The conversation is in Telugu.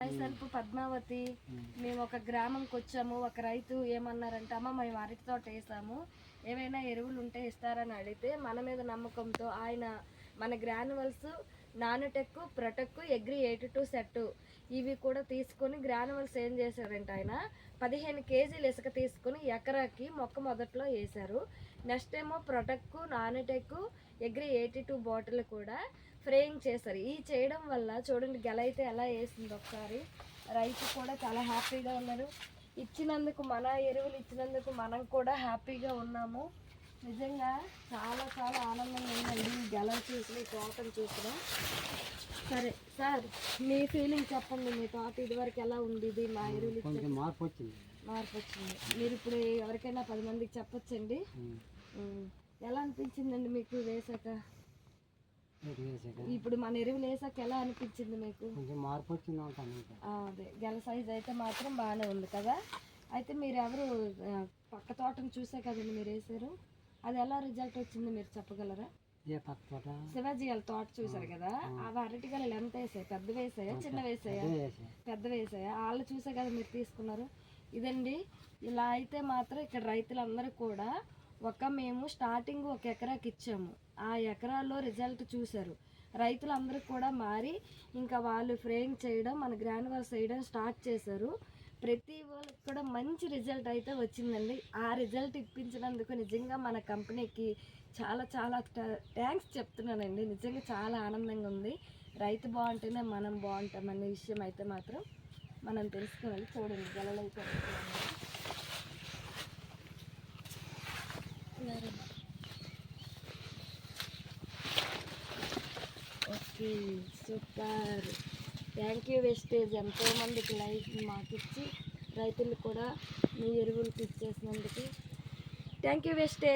మైసెల్ఫ్ పద్మావతి. మేము ఒక గ్రామంకి వచ్చాము. ఒక రైతు ఏమన్నారంటే, అమ్మ మేము అరటి తోట వేసాము, ఏమైనా ఎరువులు ఉంటే ఇస్తారని అడిగితే మన మీద నమ్మకంతో ఆయన మన గ్రానువల్స్ నానోటెక్, ప్రొటెక్, అగ్రి 82 సెట్ ఇవి కూడా తీసుకొని గ్రానువల్స్ ఏం చేశారంటే ఆయన 15 కేజీలు ఇసుక తీసుకొని ఎకరాకి మొక్క మొదట్లో వేశారు. నెక్స్ట్ ఏమో ప్రొటెక్, నానోటెక్, అగ్రి 82 బాటిల్ కూడా ఫ్రేయింగ్ చేశారు. ఈ చేయడం వల్ల చూడండి గెల అయితే ఎలా వేసింది ఒకసారి. రైతు కూడా చాలా హ్యాపీగా ఉన్నారు. ఇచ్చినందుకు, మన ఎరువులు ఇచ్చినందుకు మనం కూడా హ్యాపీగా ఉన్నాము. నిజంగా చాలా చాలా ఆనందంగా ఉందండి ఈ గెల చూసి, ఈ తోటను చూసిన. సరే సార్, మీ ఫీలింగ్ చెప్పండి. మీ తోట ఇదివరకు ఎలా ఉంది? ఇది మా ఎరువులు కొంచెం మార్పు వచ్చింది. మీరు ఇప్పుడు ఎవరికైనా 10 మందికి చెప్పొచ్చండి. ఎలా అనిపించిందండి మీకు వేసాక? ఇప్పుడు మన ఎరువులు వేసాక ఎలా అనిపించింది మీకు? కొంచెం మార్పు వచ్చింది అంటాను. అదే గెల సైజ్ అయితే మాత్రం బాగానే ఉంది కదా. అయితే మీరు ఎవరు పక్క తోటను చూసే కదండి మీరు వేసారు, అది ఎలా రిజల్ట్ వచ్చింది మీరు చెప్పగలరా? శివాజీ వాళ్ళ తోట చూసారు కదా, అవి అరటి గెలలు ఎంత వేసాయి? పెద్ద వేసాయా, చిన్న వేసాయా? పెద్ద వేసాయా? వాళ్ళు చూసే కదా మీరు తీసుకున్నారు. ఇదండి, ఇలా అయితే మాత్రం ఇక్కడ రైతులందరూ కూడా మేము స్టార్టింగ్ 1 ఎకరాకి ఇచ్చాము, ఆ ఎకరాల్లో రిజల్ట్ చూశారు. రైతులందరూ కూడా మారి ఇంకా వాళ్ళు ఫ్రేయింగ్ చేయడం, మన గ్రానువల్స్ వేయడం స్టార్ట్ చేశారు. ప్రతి వాళ్ళకి కూడా మంచి రిజల్ట్ అయితే వచ్చిందండి. ఆ రిజల్ట్ ఇప్పించినందుకు నిజంగా మన కంపెనీకి చాలా చాలా థ్యాంక్స్ చెప్తున్నానండి. నిజంగా చాలా ఆనందంగా ఉంది. రైతు బాగుంటేనే మనం బాగుంటామనే విషయం అయితే మాత్రం మనం తెలుసుకోవాలి. చూడండి గెలలు అయితే ఓకే, సూపర్. థ్యాంక్ యూ వెస్టేజ్, ఎంతోమందికి లైఫ్ మాకు ఇచ్చి రైతులు కూడా మీ ఎరువులు ఇచ్చేసినందుకు థ్యాంక్ యూ వెస్టేజ్.